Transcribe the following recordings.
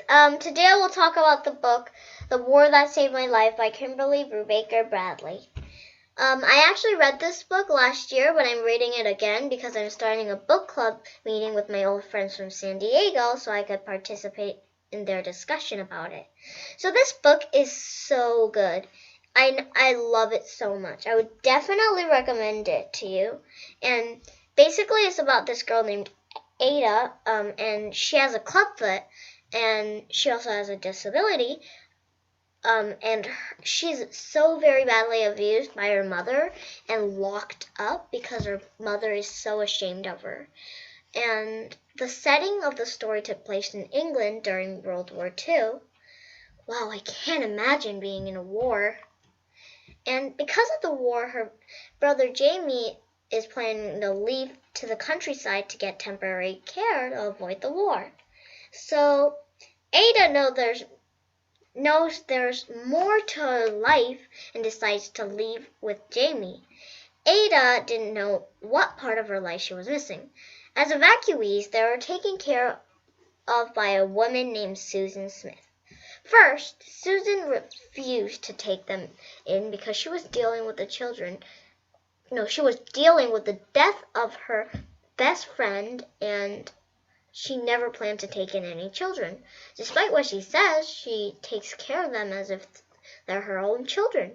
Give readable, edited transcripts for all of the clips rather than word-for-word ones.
Today I will talk about the book The War That Saved My Life by Kimberly Brubaker Bradley. I actually read this book last year, but I'm reading it again because I'm starting a book club meeting with my old friends from San Diego so I could participate in their discussion about it. So this book is so good. I love it so much. I would definitely recommend it to you. And basically it's about this girl named Ada, and she has a clubfoot, and she also has a disability, and she's so very badly abused by her mother and locked up because her mother is so ashamed of her. And the setting of the story took place in England during World War II. Wow, I can't imagine being in a war. And because of the war, her brother Jamie is planning to leave to the countryside to get temporary care to avoid the war. So Ada knows there's more to her life and decides to leave with Jamie. Ada didn't know what part of her life she was missing. As evacuees, they were taken care of by a woman named Susan Smith. First, Susan refused to take them in because she was dealing with the death of her best friend, and she never planned to take in any children. Despite what she says, she takes care of them as if they're her own children.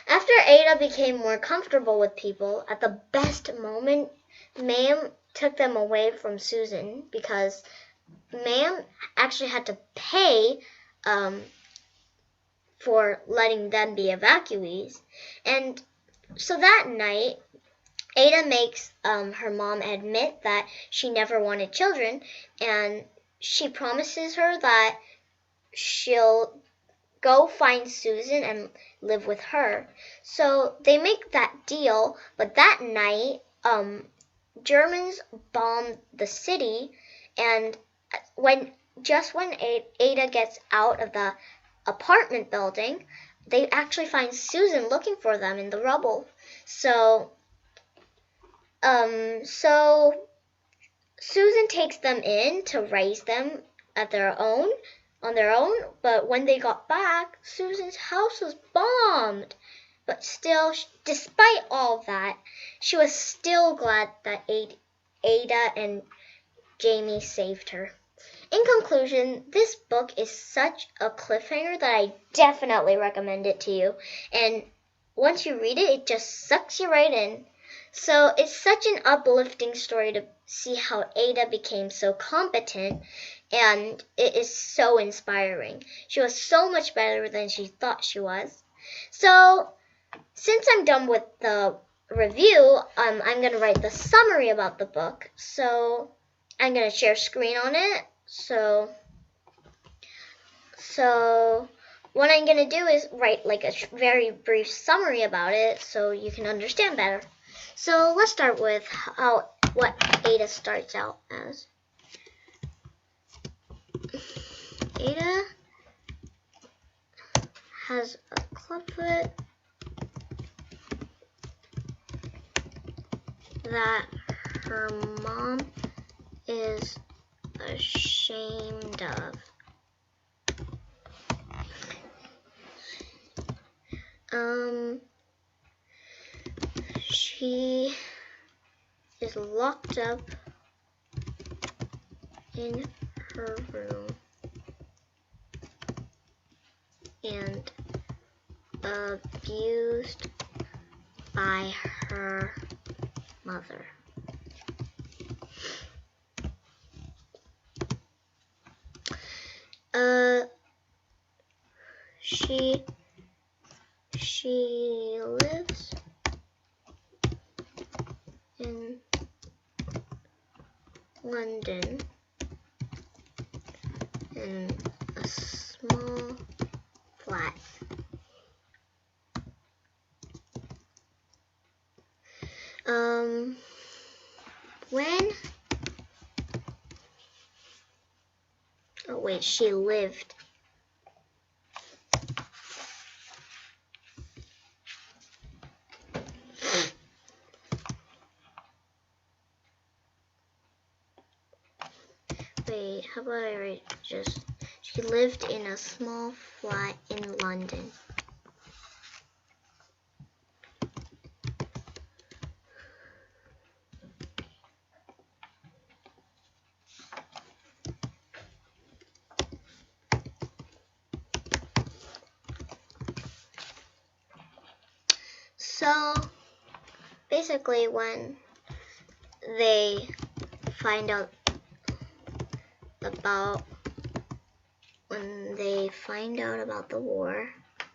After Ada became more comfortable with people, at the best moment, Ma'am took them away from Susan because Ma'am actually had to pay for letting them be evacuees. And so that night, Ada makes her mom admit that she never wanted children, and she promises her that she'll go find Susan and live with her. So they make that deal, but that night, Germans bomb the city, and when Ada gets out of the apartment building, they actually find Susan looking for them in the rubble. So Susan takes them in to raise them on their own, but when they got back, Susan's house was bombed. But still, despite all that, she was still glad that Ada and Jamie saved her. In conclusion, this book is such a cliffhanger that I definitely recommend it to you. And once you read it, it just sucks you right in. So it's such an uplifting story to see how Ada became so competent, and it is so inspiring. She was so much better than she thought she was. So since I'm done with the review, I'm going to write the summary about the book. So I'm going to share screen on it. So what I'm going to do is write like a very brief summary about it so you can understand better. So let's start with what Ada starts out as. Ada has a clubfoot that her mom is ashamed of. She is locked up in her room and abused by her mother. She lives in London in a small flat. She lived. How about I write just She lived in a small flat in London. So basically when they find out about the war,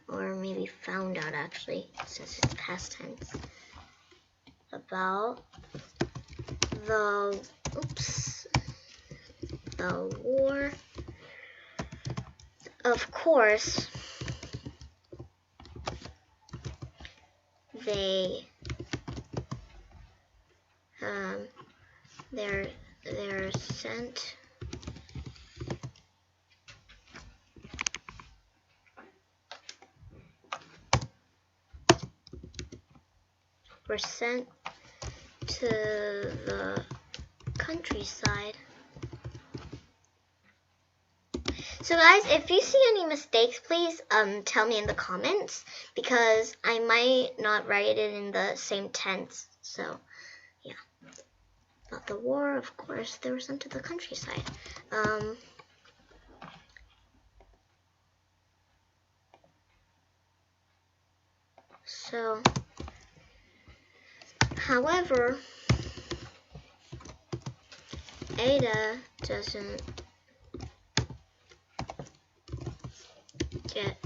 or maybe found out actually, since it's past tense, about the war, of course they're sent to the countryside. So guys, if you see any mistakes, please tell me in the comments, because I might not write it in the same tense. So yeah. About the war, of course, they were sent to the countryside. So, however, Ada doesn't get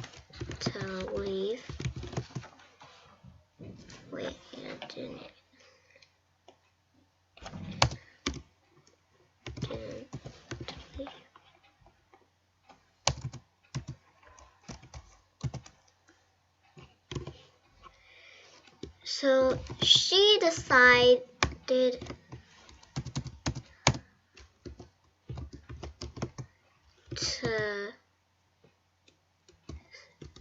to leave. Wait, Ada didn't leave. So she decided to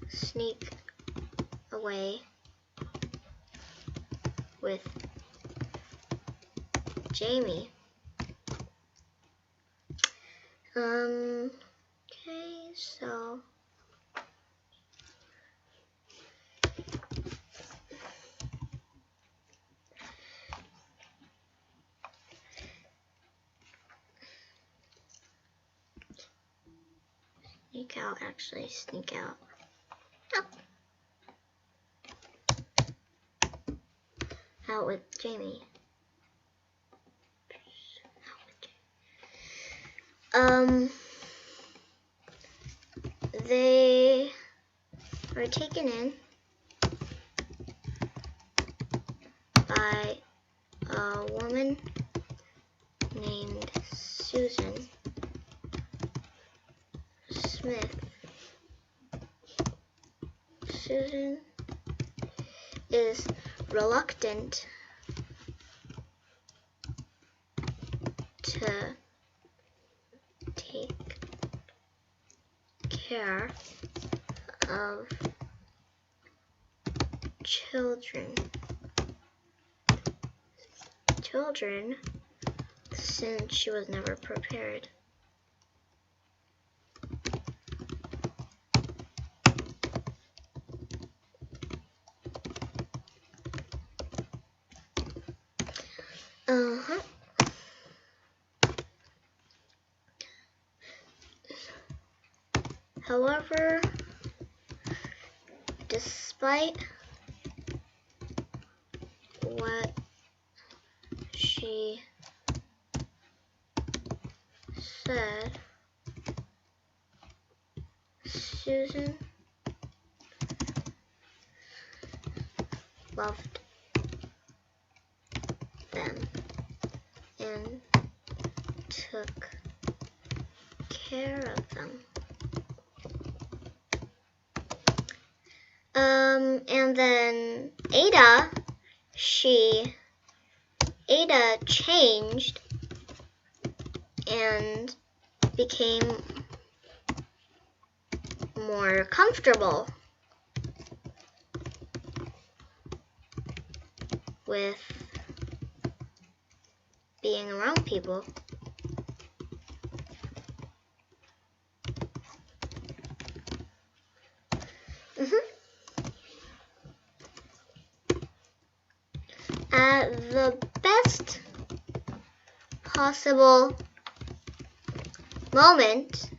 sneak away with Jamie. Okay, so sneak out. Oh. Out with Jamie. They were taken in by a woman named Susan Smith. Susan is reluctant to take care of children since she was never prepared. However, despite what she said, Susan loved them and took care of them. And then Ada changed and became more comfortable with being around people. At the best possible moment,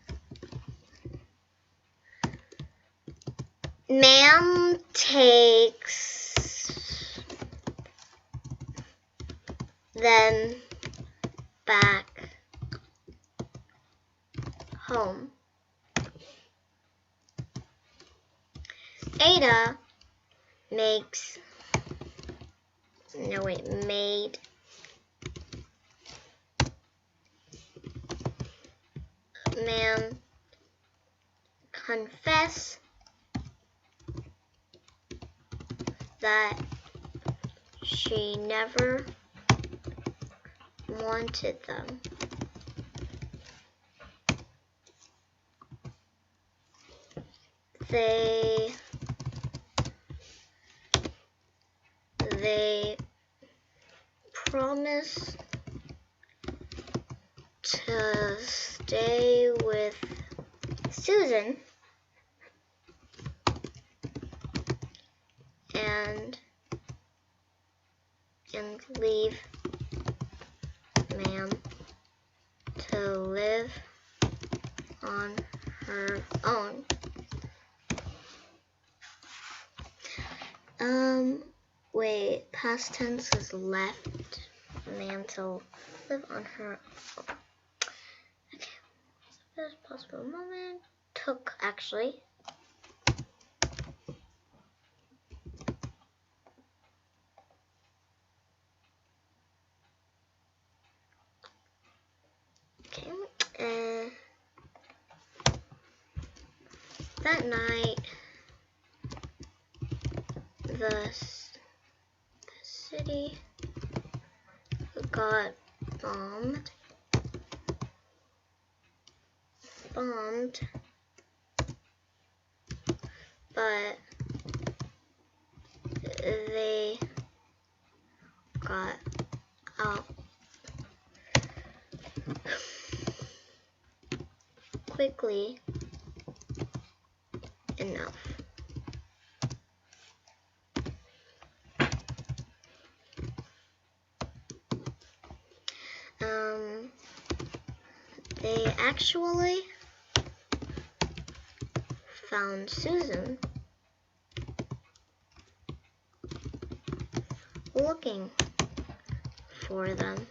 Ma'am takes them back home. Ada made Ma'am confess that she never wanted them. They promise to stay with Susan and leave Ma'am to live on her own. Past tense is left Ma'am to live on her own. Okay, first possible moment took actually. Okay, that night the city got bombed, but they got out quickly enough. They actually found Susan looking for them.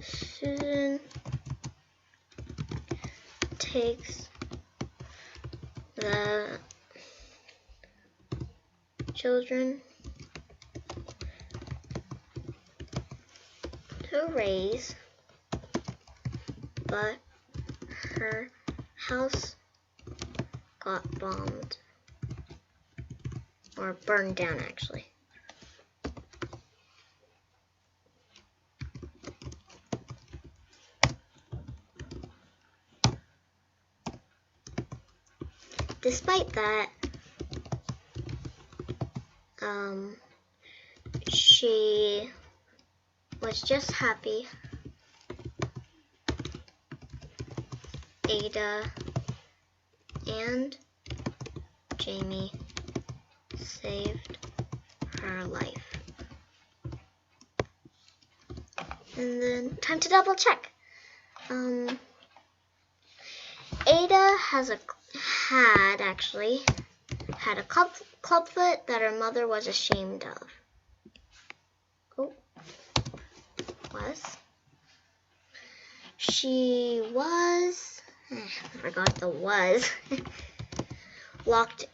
Susan takes the children to raise, but her house got bombed, or burned down actually. Despite that, she was just happy Ada and Jamie saved her life. And then time to double check. Ada had a clubfoot that her mother was ashamed of. She was, I forgot the was, locked,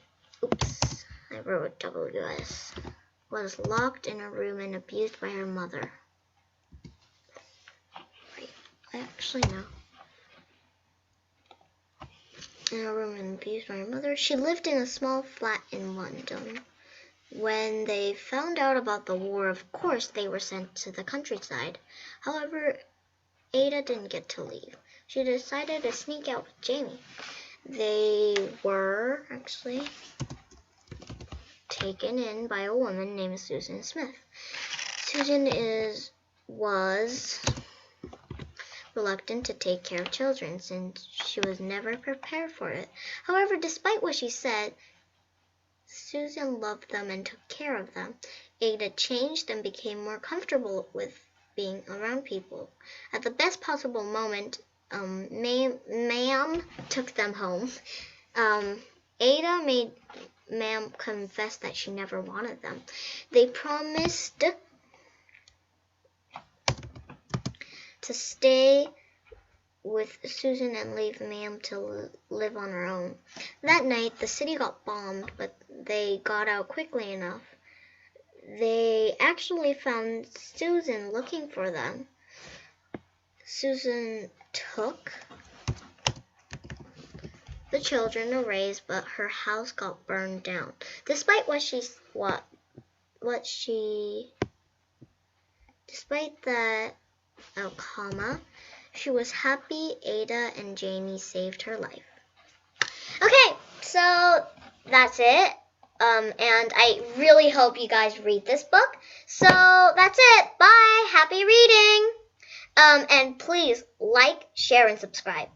I wrote WS, was locked in a room and abused by her mother. Wait, actually no. In a room and abused by her mother. She lived in a small flat in London. When they found out about the war, of course, they were sent to the countryside. However, Ada didn't get to leave. She decided to sneak out with Jamie. They were actually taken in by a woman named Susan Smith. Susan is was reluctant to take care of children since she was never prepared for it. However, despite what she said, Susan loved them and took care of them. Ada changed and became more comfortable with being around people. At the best possible moment, Ma'am took them home. Ada made Ma'am confess that she never wanted them. They promised to stay with Susan and leave Ma'am to live on her own. That night, the city got bombed, but they got out quickly enough. They actually found Susan looking for them. Susan took the children to raise, but her house got burned down. Despite that, she was happy Ada and Jamie saved her life. Okay, so that's it. And I really hope you guys read this book. So that's it. Bye. Happy reading. And please like, share, and subscribe.